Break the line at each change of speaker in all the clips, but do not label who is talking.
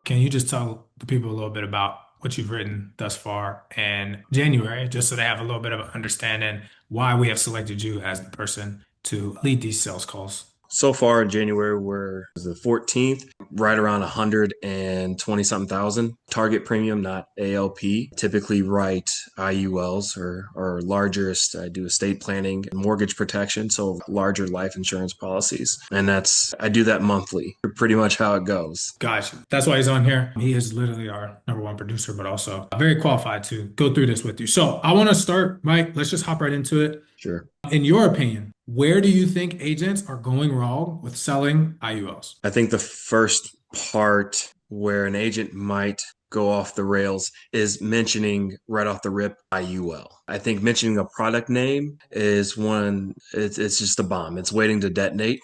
can you just tell the people a little bit about what you've written thus far in January, just so they have a little bit of an understanding why we have selected you as the person to lead these sales calls?
So far in January, we're the 14th, right around 120 something thousand. Target premium, not ALP. Typically write IULs or largest. I do estate planning and mortgage protection, so larger life insurance policies. And I do that monthly, pretty much how it goes.
Gotcha. That's why he's on here. He is literally our number one producer, but also very qualified to go through this with you. So I want to start, Mike. Let's just hop right into it.
Sure.
In your opinion, where do you think agents are going wrong with selling IULs?
I think the first part where an agent might go off the rails is mentioning right off the rip IUL. I think mentioning a product name is it's just a bomb. It's waiting to detonate.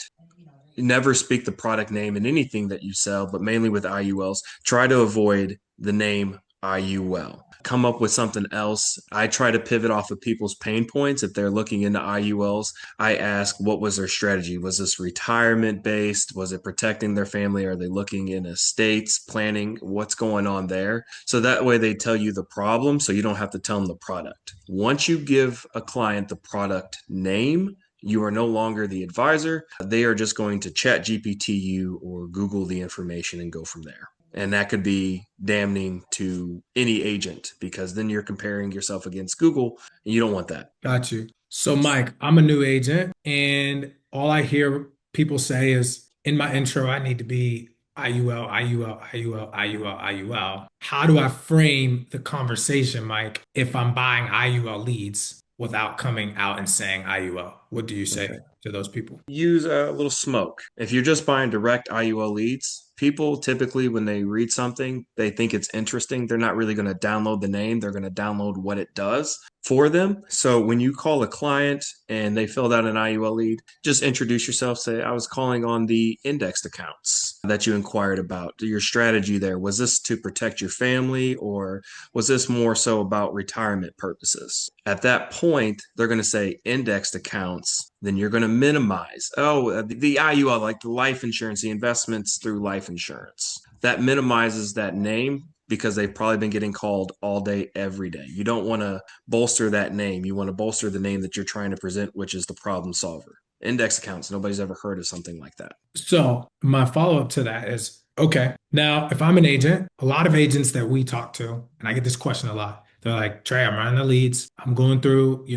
You never speak the product name in anything that you sell, but mainly with IULs. Try to avoid the name IUL. Come up with something else. I try to pivot off of people's pain points. If they're looking into IULs, I ask what was their strategy? Was this retirement based? Was it protecting their family? Are they looking in estates, planning? What's going on there? So that way they tell you the problem so you don't have to tell them the product. Once you give a client the product name, you are no longer the advisor. They are just going to chat GPT you or Google the information and go from there. And that could be damning to any agent because then you're comparing yourself against Google and you don't want that.
Got you. So, Mike, I'm a new agent, and all I hear people say is in my intro, I need to be IUL, IUL, IUL, IUL, IUL. How do I frame the conversation, Mike, if I'm buying IUL leads without coming out and saying IUL? What do you say
Okay.
to those people?
Use a little smoke. If you're just buying direct IUL leads, people typically, when they read something, they think it's interesting. They're not really going to download the name, they're going to download what it does for them. So when you call a client and they filled out an IUL lead, just introduce yourself. Say, I was calling on the indexed accounts that you inquired about. Your strategy there. Was this to protect your family or was this more so about retirement purposes? At that point, they're going to say indexed accounts. Then you're going to minimize, the IUL, like the life insurance, the investments through life insurance. That minimizes that name because they've probably been getting called all day, every day. You don't want to bolster that name. You want to bolster the name that you're trying to present, which is the problem solver. Index accounts, nobody's ever heard of something like that.
So, my follow-up to that is okay, now if I'm an agent, a lot of agents that we talk to, and I get this question a lot, they're like, Trey, I'm running the leads. I'm going through,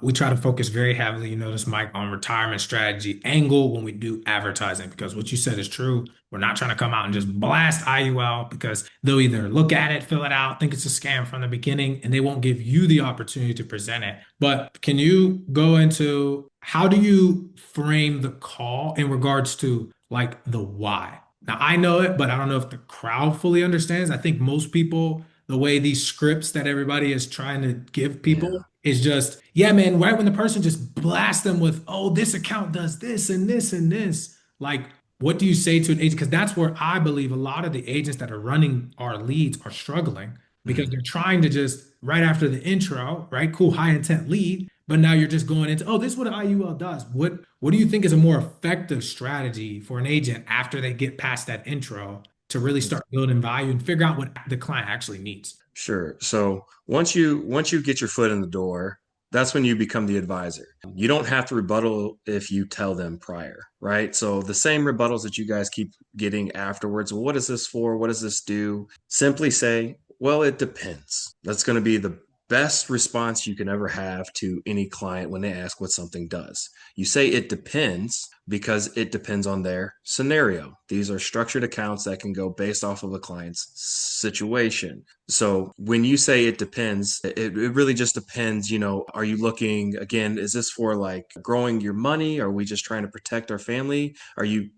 we try to focus very heavily, this Mike, on retirement strategy angle when we do advertising, because what you said is true. We're not trying to come out and just blast IUL because they'll either look at it, fill it out, think it's a scam from the beginning, and they won't give you the opportunity to present it. But can you go into how do you frame the call in regards to like the why? Now, I know it, but I don't know if the crowd fully understands. I think most people, the way these scripts that everybody is trying to give
Yeah.
people is just, yeah, man, right when the person just blasts them with, oh, this account does this and this and this. Like, what do you say to an agent? Because that's where I believe a lot of the agents that are running our leads are struggling because
Mhm.
they're trying to just, right after the intro, right? Cool, high intent lead. But now you're just going into, oh, this is what an IUL does. What do you think is a more effective strategy for an agent after they get past that intro to really start building value and figure out what the client actually needs?
Sure. So once you get your foot in the door, that's when you become the advisor. You don't have to rebuttal if you tell them prior, right? So the same rebuttals that you guys keep getting afterwards. Well, what is this for? What does this do? Simply say, well, it depends. That's going to be the best response you can ever have to any client when they ask what something does. You say it depends because it depends on their scenario. These are structured accounts that can go based off of a client's situation. So when you say it depends, it really just depends. Are you looking, again, is this for like growing your money? Are we just trying to protect our family? Are you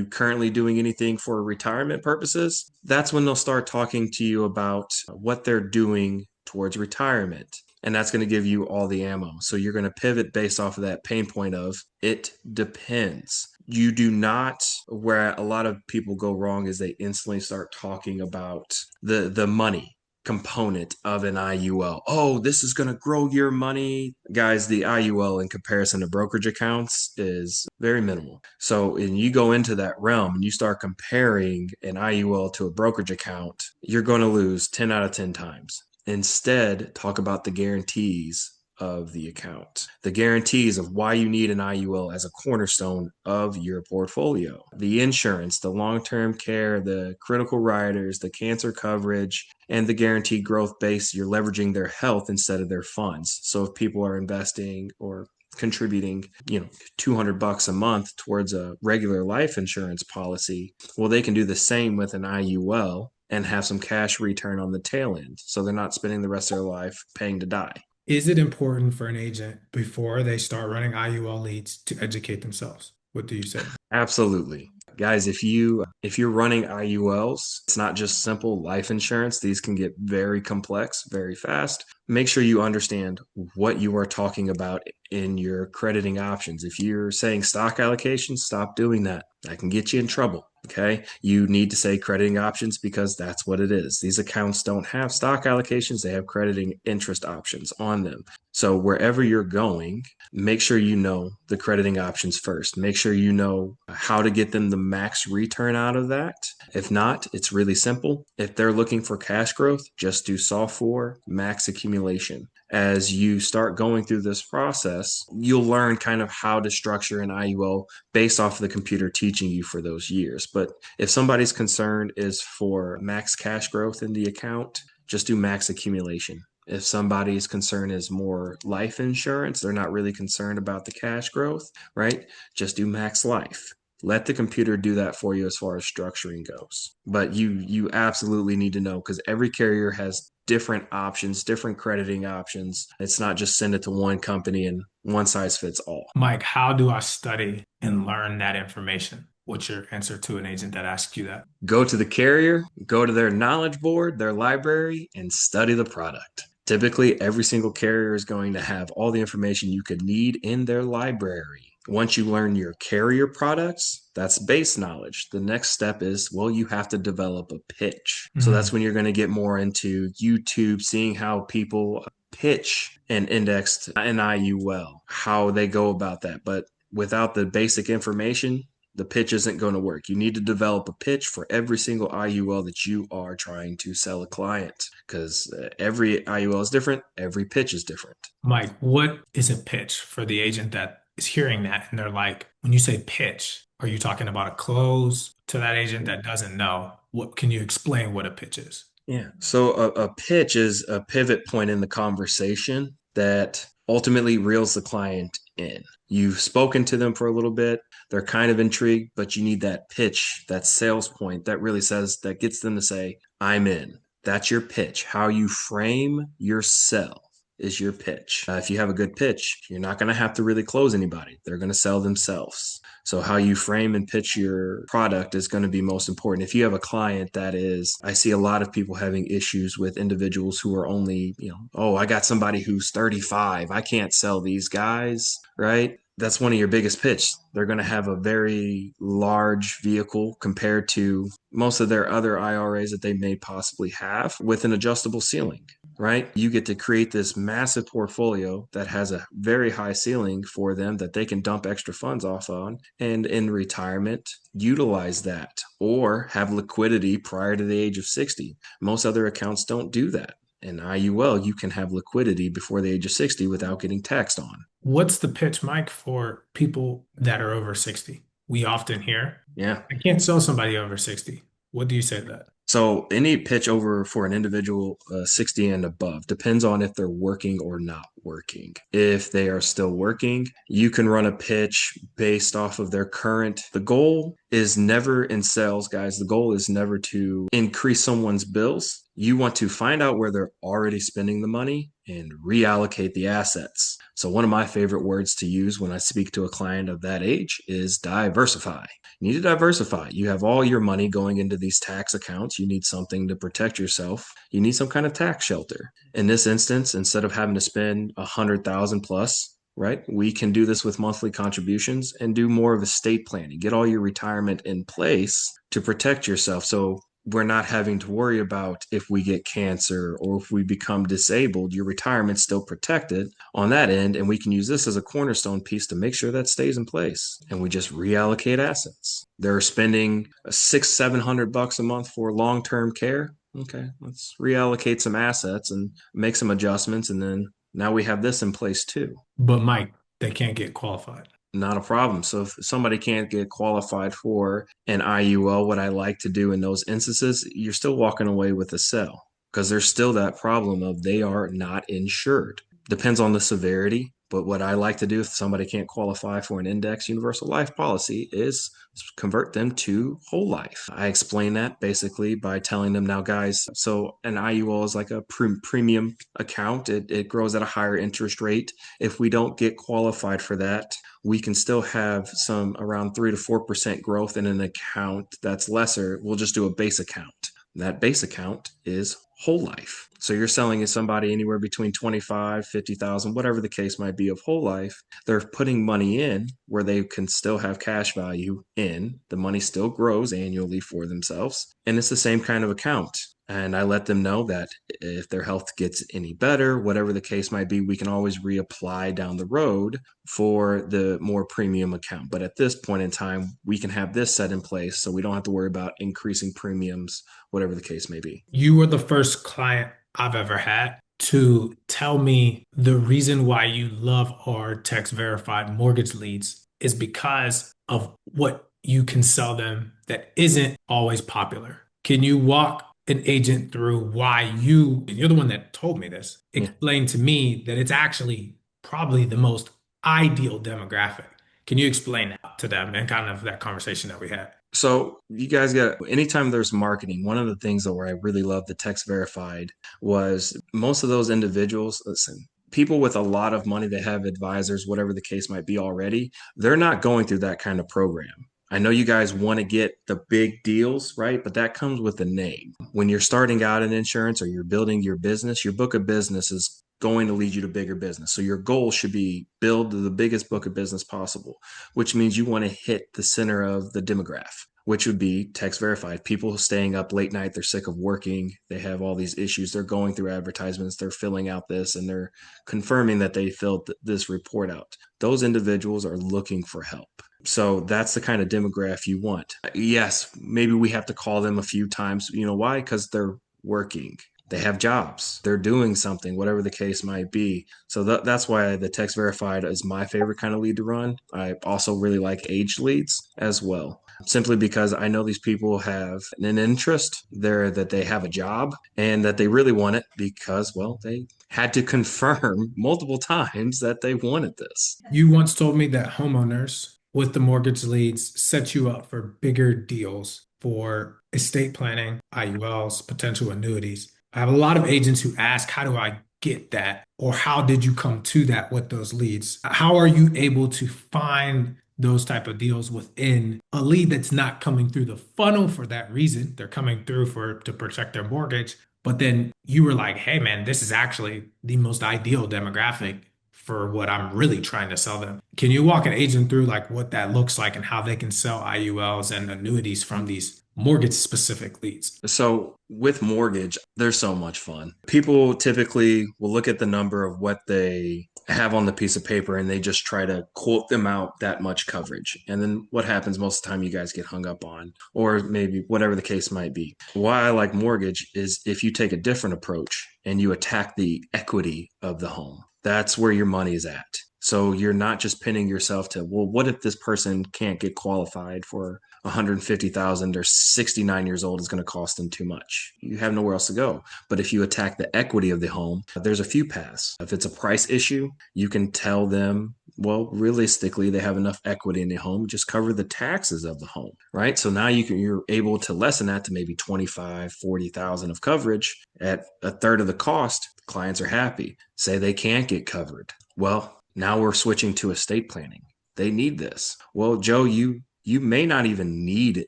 currently doing anything for retirement purposes? That's when they'll start talking to you about what they're doing towards retirement. And that's going to give you all the ammo. So you're going to pivot based off of that pain point of it depends. You do not, where a lot of people go wrong is they instantly start talking about the money. component of an IUL. Oh, this is going to grow your money. Guys, the IUL in comparison to brokerage accounts is very minimal. So when you go into that realm and you start comparing an IUL to a brokerage account, you're going to lose 10 out of 10 times. Instead, talk about the guarantees of the account, the guarantees of why you need an IUL as a cornerstone of your portfolio, the insurance, the long-term care, the critical riders, the cancer coverage, and the guaranteed growth base. You're leveraging their health instead of their funds. So if people are investing or contributing, $200 a month towards a regular life insurance policy, well, they can do the same with an IUL and have some cash return on the tail end. So they're not spending the rest of their life paying to die.
Is it important for an agent before they start running IUL leads to educate themselves? What do you say?
Absolutely. Guys, if you're running IULs, it's not just simple life insurance. These can get very complex very fast. Make sure you understand what you are talking about in your crediting options. If you're saying stock allocations, stop doing that. That can get you in trouble. Okay. You need to say crediting options because that's what it is. These accounts don't have stock allocations, they have crediting interest options on them. So wherever you're going, make sure you know the crediting options first. Make sure you know how to get them the max return out of that. If not, it's really simple. If they're looking for cash growth, just do soft for max accumulation. As you start going through this process, you'll learn kind of how to structure an IUL based off of the computer teaching you for those years. But if somebody's concern is for max cash growth in the account, just do max accumulation. If somebody's concern is more life insurance, they're not really concerned about the cash growth, right? Just do max life. Let the computer do that for you as far as structuring goes. But you absolutely need to know because every carrier has different options, different crediting options. It's not just send it to one company and one size fits all.
Mike, how do I study and learn that information? What's your answer to an agent that asks you that?
Go to the carrier, go to their knowledge board, their library, and study the product. Typically, every single carrier is going to have all the information you could need in their library. Once you learn your carrier products, that's base knowledge. The next step is, well, you have to develop a pitch. So that's
Mhm.
when you're going to get more into YouTube, seeing how people pitch an indexed an IUL, how they go about that. But without the basic information, the pitch isn't going to work. You need to develop a pitch for every single IUL that you are trying to sell a client because every IUL is different, every pitch is different.
Mike, what is a pitch for the agent that is hearing that and they're like, when you say pitch, are you talking about a close to that agent that doesn't know? What can you explain what a pitch is?
Yeah. So a pitch is a pivot point in the conversation that ultimately reels the client in. You've spoken to them for a little bit. They're kind of intrigued, but you need that pitch, that sales point that really says, that gets them to say, I'm in. That's your pitch. How you frame your sell is your pitch. If you have a good pitch, you're not going to have to really close anybody. They're going to sell themselves. So how you frame and pitch your product is going to be most important. If you have a client that is, I see a lot of people having issues with individuals who are only, oh, I got somebody who's 35. I can't sell these guys, right? That's one of your biggest pitch. They're going to have a very large vehicle compared to most of their other IRAs that they may possibly have with an adjustable ceiling, right? You get to create this massive portfolio that has a very high ceiling for them that they can dump extra funds off on and in retirement utilize that or have liquidity prior to the age of 60. Most other accounts don't do that. In IUL, you can have liquidity before the age of 60 without getting taxed on.
What's the pitch, Mike, for people that are over 60? We often hear,
Yeah.
I can't sell somebody over 60. What do you say to that?
So any pitch over for an individual 60 and above depends on if they're working or not working. If they are still working, you can run a pitch based off of their current. The goal is never in sales, guys. The goal is never to increase someone's bills. You want to find out where they're already spending the money and reallocate the assets. So one of my favorite words to use when I speak to a client of that age is diversify. You need to diversify. You have all your money going into these tax accounts. You need something to protect yourself. You need some kind of tax shelter. In this instance, instead of having to spend 100,000 plus, right? We can do this with monthly contributions and do more of estate planning. Get all your retirement in place to protect yourself. So we're not having to worry about if we get cancer or if we become disabled, your retirement's still protected on that end. And we can use this as a cornerstone piece to make sure that stays in place. And we just reallocate assets. They're spending $600-700 a month for long-term care. Okay, let's reallocate some assets and make some adjustments. And then now we have this in place too.
But Mike, they can't get qualified.
Not a problem. So if somebody can't get qualified for an IUL, what I like to do in those instances, you're still walking away with a sell because there's still that problem of they are not insured. Depends on the severity. But what I like to do if somebody can't qualify for an index universal life policy is convert them to whole life. I explain that basically by telling them now, guys, so an IUL is like a premium account. It grows at a higher interest rate. If we don't get qualified for that, we can still have some around 3 to 4% growth in an account that's lesser. We'll just do a base account. That base account is whole life. So you're selling to somebody anywhere between 25, 50,000, whatever the case might be of whole life. They're putting money in where they can still have cash value in. The money still grows annually for themselves. And it's the same kind of account. And I let them know that if their health gets any better, whatever the case might be, we can always reapply down the road for the more premium account. But at this point in time, we can have this set in place so we don't have to worry about increasing premiums, whatever the case may be.
You were the first client I've ever had to tell me the reason why you love our text verified mortgage leads is because of what you can sell them that isn't always popular. Can you walk an agent through why you're the one that told me this,
Yeah.
explain to me that it's actually probably the most ideal demographic? Can you explain that to them and kind of that conversation that we had?
So you guys got anytime there's marketing, one of the things that where I really love the text verified was most of those individuals, listen, people with a lot of money that have advisors, whatever the case might be already, they're not going through that kind of program. I know you guys want to get the big deals, right? But that comes with a name. When you're starting out in insurance or you're building your business, your book of business is going to lead you to bigger business. So your goal should be build the biggest book of business possible, which means you want to hit the center of the demographic, which would be text verified. People staying up late night, they're sick of working, they have all these issues, they're going through advertisements, they're filling out this, and they're confirming that they filled this report out. Those individuals are looking for help. So that's the kind of demographic you want. Yes, maybe we have to call them a few times. You know why? Because they're working. They have jobs. They're doing something, whatever the case might be. So that's why the text verified is my favorite kind of lead to run. I also really like age leads as well, simply because I know these people have an interest there, that they have a job and that they really want it because, well, they had to confirm multiple times that they wanted this.
You once told me that homeowners with the mortgage leads set you up for bigger deals for estate planning, IULs, potential annuities. I have a lot of agents who ask, how do I get that? Or how did you come to that with those leads? How are you able to find those type of deals within a lead that's not coming through the funnel for that reason? They're coming through for to protect their mortgage. But then you were like, hey man, this is actually the most ideal demographic for what I'm really trying to sell them. Can you walk an agent through like what that looks like and how they can sell IULs and annuities from these mortgage specific leads?
So with mortgage, there's so much fun. People typically will look at the number of what they have on the piece of paper and they just try to quote them out that much coverage. And then what happens most of the time you guys get hung up on, or maybe whatever the case might be. Why I like mortgage is if you take a different approach and you attack the equity of the home, that's where your money is at. So you're not just pinning yourself to, well, what if this person can't get qualified for 150,000? They're 69 years old, is going to cost them too much. You have nowhere else to go. But if you attack the equity of the home, there's a few paths. If it's a price issue, you can tell them, well, realistically, they have enough equity in the home, just cover the taxes of the home, right? So now you're able to lessen that to maybe 25, 40,000 of coverage at a third of the cost. Clients are happy. Say they can't get covered. Well, now we're switching to estate planning. They need this. Well, Joe, you may not even need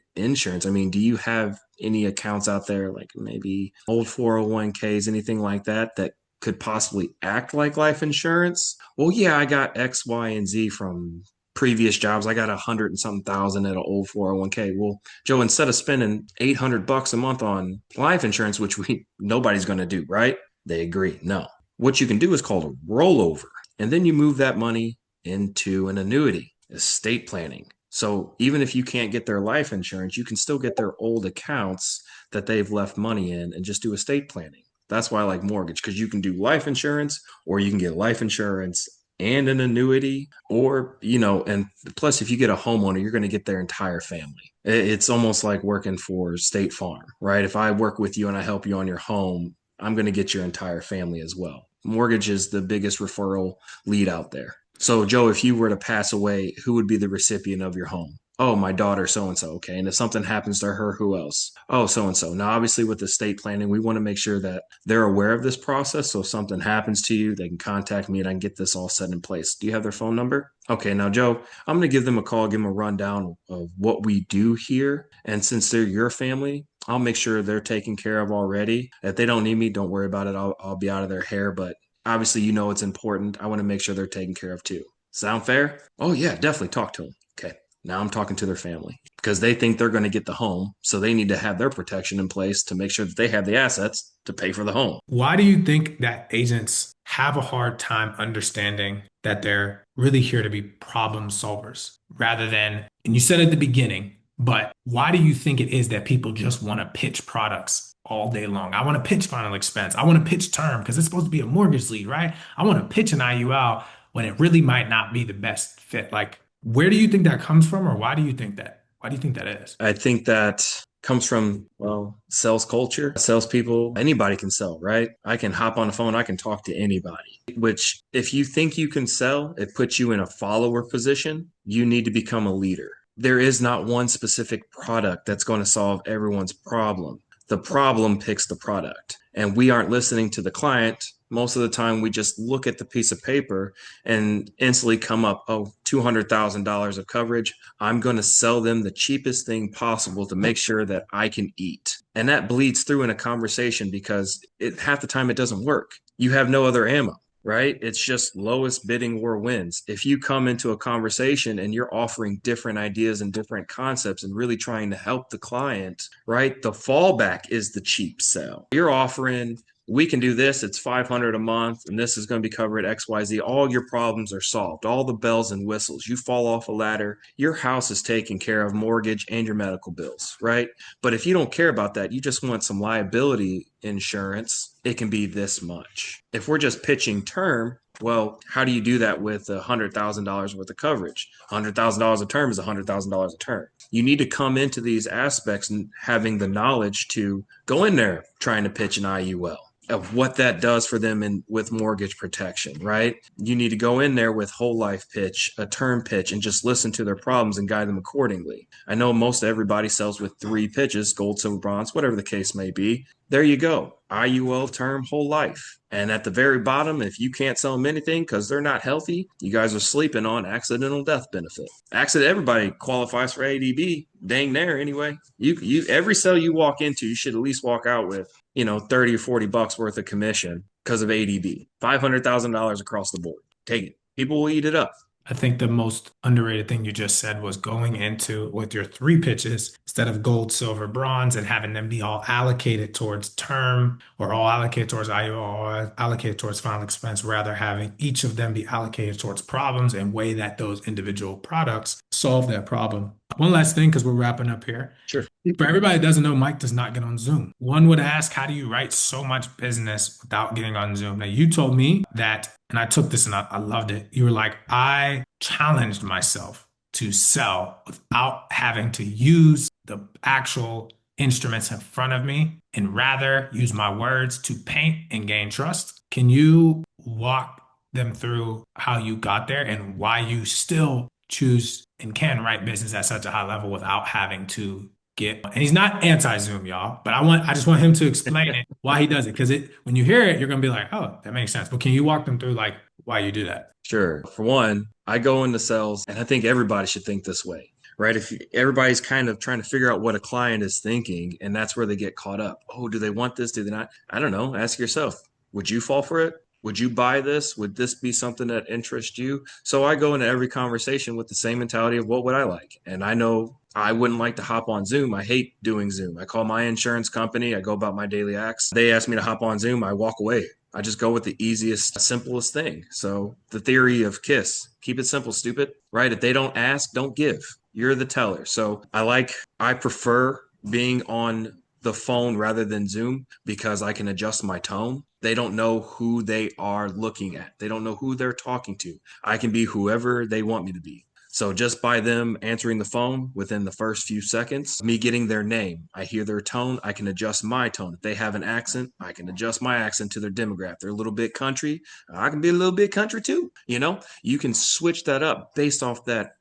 insurance. I mean, do you have any accounts out there, like maybe old 401ks, anything like that, that could possibly act like life insurance? Well, yeah, I got X, Y, and Z from previous jobs. I got 100 and something thousand at an old 401k. Well, Joe, instead of spending $800 a month on life insurance, which nobody's going to do, right? They agree. No. What you can do is called a rollover. And then you move that money into an annuity, estate planning. So even if you can't get their life insurance, you can still get their old accounts that they've left money in and just do estate planning. That's why I like mortgage, because you can do life insurance, or you can get life insurance and an annuity, or, and plus if you get a homeowner, you're going to get their entire family. It's almost like working for State Farm, right? If I work with you and I help you on your home, I'm going to get your entire family as well. Mortgage is the biggest referral lead out there. So, Joe, if you were to pass away, who would be the recipient of your home? Oh, my daughter, so and so. Okay. And if something happens to her, who else? Oh, so and so. Now, obviously, with estate planning, we want to make sure that they're aware of this process. So, if something happens to you, they can contact me and I can get this all set in place. Do you have their phone number? Okay. Now, Joe, I'm going to give them a call, give them a rundown of what we do here. And since they're your family, I'll make sure they're taken care of already. If they don't need me, don't worry about it. I'll be out of their hair. But obviously, it's important. I want to make sure they're taken care of too. Sound fair? Oh, yeah, definitely talk to them. Okay. Now I'm talking to their family because they think they're going to get the home. So they need to have their protection in place to make sure that they have the assets to pay for the home.
Why do you think that agents have a hard time understanding that they're really here to be problem solvers rather than, and you said at the beginning, but why do you think it is that people just want to pitch products all day long? I want to pitch final expense. I want to pitch term because it's supposed to be a mortgage lead, right? I want to pitch an IUL when it really might not be the best fit. Like, where do you think that comes from, or why do you think that? Why do you think that is?
I think that comes from, well, sales culture. Salespeople, anybody can sell, right? I can hop on the phone, I can talk to anybody, which if you think you can sell, it puts you in a follower position. You need to become a leader. There is not one specific product that's going to solve everyone's problem. The problem picks the product, and we aren't listening to the client. Most of the time, we just look at the piece of paper and instantly come up, oh, $200,000 of coverage. I'm going to sell them the cheapest thing possible to make sure that I can eat. And that bleeds through in a conversation because half the time it doesn't work. You have no other ammo, right? It's just lowest bidding war wins. If you come into a conversation and you're offering different ideas and different concepts and really trying to help the client, right? The fallback is the cheap sell. You're offering, we can do this, it's 500 a month, and this is going to be covered XYZ. All your problems are solved, all the bells and whistles. You fall off a ladder, your house is taken care of, mortgage and your medical bills, right? But if you don't care about that, you just want some liability insurance, it can be this much. If we're just pitching term, well, how do you do that with $100,000 worth of coverage? $100,000 a term is $100,000 a term. You need to come into these aspects and having the knowledge to go in there trying to pitch an IUL of what that does for them with mortgage protection, right? You need to go in there with whole life pitch, a term pitch, and just listen to their problems and guide them accordingly. I know most everybody sells with 3 pitches, gold, silver, bronze, whatever the case may be. There you go. IUL term whole life. And at the very bottom, if you can't sell them anything because they're not healthy, you guys are sleeping on accidental death benefit. Everybody qualifies for ADB, dang there anyway. You every sale you walk into, you should at least walk out with, 30 or 40 bucks worth of commission because of ADB. $500,000 across the board. Take it. People will eat it up.
I think the most underrated thing you just said was going into with your 3 pitches instead of gold, silver, bronze, and having them be all allocated towards term or all allocated towards IUL or allocated towards final expense, rather having each of them be allocated towards problems and way that those individual products solve that problem. One last thing, because we're wrapping up here.
Sure.
For everybody that doesn't know, Mike does not get on Zoom. One would ask, how do you write so much business without getting on Zoom? Now, you told me that, and I took this and I loved it. You were like, I challenged myself to sell without having to use the actual instruments in front of me and rather use my words to paint and gain trust. Can you walk them through how you got there and why you still choose and can write business at such a high level without having to and he's not anti-Zoom, y'all, but I just want him to explain it, why he does it. Because when you hear it, you're gonna be like, oh, that makes sense. But can you walk them through like why you do that?
Sure. For one, I go into sales and I think everybody should think this way, right? If everybody's kind of trying to figure out what a client is thinking, and that's where they get caught up. Oh, do they want this? Do they not? I don't know. Ask yourself, would you fall for it? Would you buy this? Would this be something that interests you? So I go into every conversation with the same mentality of what would I like? And I know I wouldn't like to hop on Zoom. I hate doing Zoom. I call my insurance company. I go about my daily acts. They ask me to hop on Zoom. I walk away. I just go with the easiest, simplest thing. So the theory of KISS, keep it simple, stupid, right? If they don't ask, don't give. You're the teller. So I prefer being on the phone rather than Zoom because I can adjust my tone. They don't know who they are looking at. They don't know who they're talking to. I can be whoever they want me to be. So just by them answering the phone within the first few seconds, me getting their name, I hear their tone, I can adjust my tone. If they have an accent, I can adjust my accent to their demographic. They're a little bit country, I can be a little bit country too. You can switch that up based off that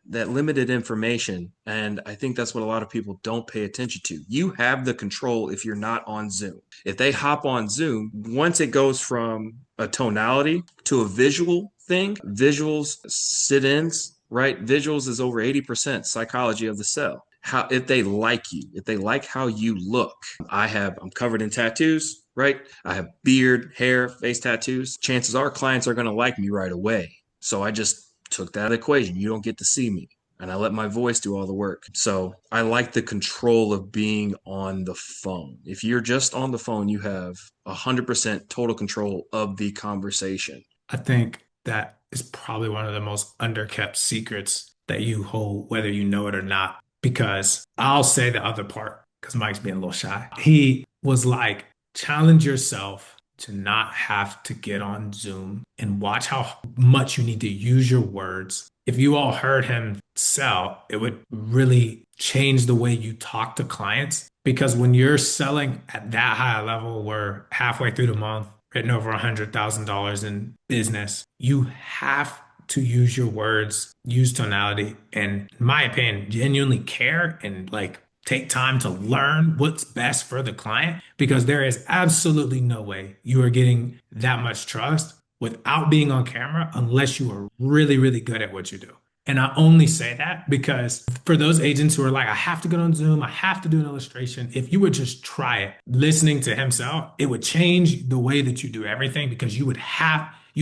limited information. And I think that's what a lot of people don't pay attention to. You have the control if you're not on Zoom. If they hop on Zoom, once it goes from a tonality to a visual thing, visuals sit-ins, right? Visuals is over 80% psychology of the cell. How if they like you, if they like how you look. I'm covered in tattoos, right? I have beard, hair, face tattoos. Chances are clients are going to like me right away. So I just took that equation. You don't get to see me. And I let my voice do all the work. So I like the control of being on the phone. If you're just on the phone, you have 100% total control of the conversation.
I think that is probably one of the most underkept secrets that you hold, whether you know it or not. Because I'll say the other part, because Mike's being a little shy. He was like, challenge yourself to not have to get on Zoom and watch how much you need to use your words. If you all heard him sell, it would really change the way you talk to clients. Because when you're selling at that high a level, we're halfway through the month, written over $100,000 in business, you have to use your words, use tonality, and in my opinion, genuinely care and like take time to learn what's best for the client because there is absolutely no way you are getting that much trust without being on camera unless you are really, really good at what you do. And I only say that because for those agents who are like, I have to get on Zoom, I have to do an illustration, if you would just try it, listening to himself, it would change the way that you do everything because you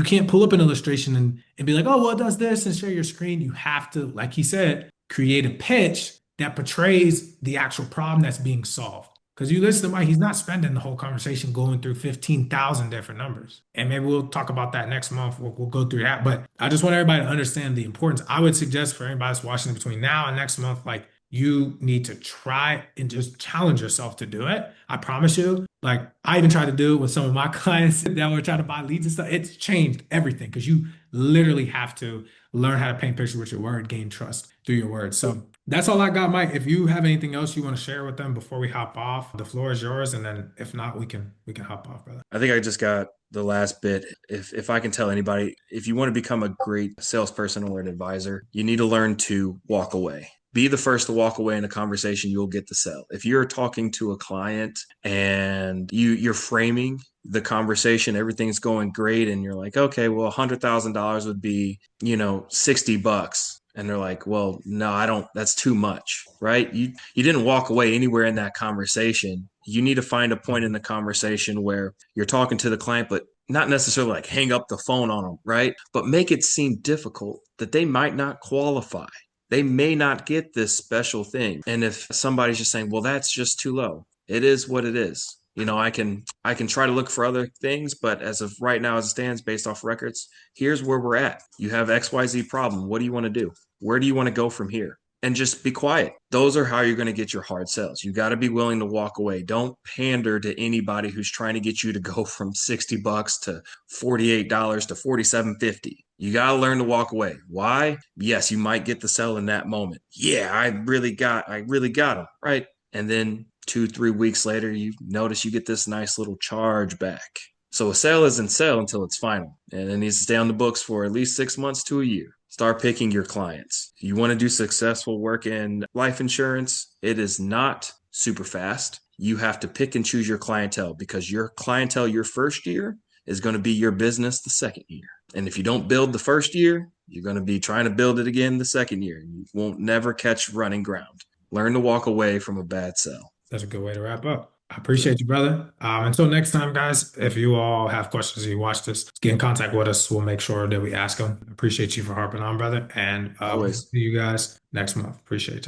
can't pull up an illustration and be like, oh, well, it does this and share your screen. You have to, like he said, create a pitch that portrays the actual problem that's being solved. Because you listen to Mike, he's not spending the whole conversation going through 15,000 different numbers. And maybe we'll talk about that next month. We'll go through that. But I just want everybody to understand the importance. I would suggest for anybody that's watching between now and next month, like you need to try and just challenge yourself to do it. I promise you. Like I even tried to do it with some of my clients that were trying to buy leads and stuff. It's changed everything because you literally have to learn how to paint pictures with your word, gain trust through your words. So that's all I got, Mike. If you have anything else you want to share with them before we hop off, the floor is yours. And then if not, we can hop off, brother.
I think I just got the last bit. If I can tell anybody, if you want to become a great salesperson or an advisor, you need to learn to walk away. Be the first to walk away in a conversation, you'll get the sell. If you're talking to a client and you're framing the conversation, everything's going great, and you're like, okay, well, $100,000 would be, $60. And they're like, well, no, I don't, that's too much, right? You didn't walk away anywhere in that conversation. You need to find a point in the conversation where you're talking to the client, but not necessarily like hang up the phone on them, right? But make it seem difficult that they might not qualify. They may not get this special thing. And if somebody's just saying, well, that's just too low, it is what it is. I can try to look for other things, but as of right now, as it stands, based off records, here's where we're at. You have XYZ problem. What do you want to do? Where do you want to go from here? And just be quiet. Those are how you're going to get your hard sales. You got to be willing to walk away. Don't pander to anybody who's trying to get you to go from $60 to $48 to $47.50. You got to learn to walk away. Why? Yes, you might get the sell in that moment. Yeah, I really got them, right? And then 2, 3 weeks later, you notice you get this nice little charge back. So a sale isn't sale until it's final, and it needs to stay on the books for at least 6 months to a year. Start picking your clients. You want to do successful work in life insurance, it is not super fast. You have to pick and choose your clientele because your clientele your first year is going to be your business the second year. And if you don't build the first year, you're going to be trying to build it again the second year. You won't never catch running ground. Learn to walk away from a bad sell.
That's a good way to wrap up. I
So
appreciate you, brother. Until next time, guys, if you all have questions, you watch this, get in contact with us. We'll make sure that we ask them. Appreciate you for harping on, brother. And we'll
always.
see you guys next month. Appreciate you.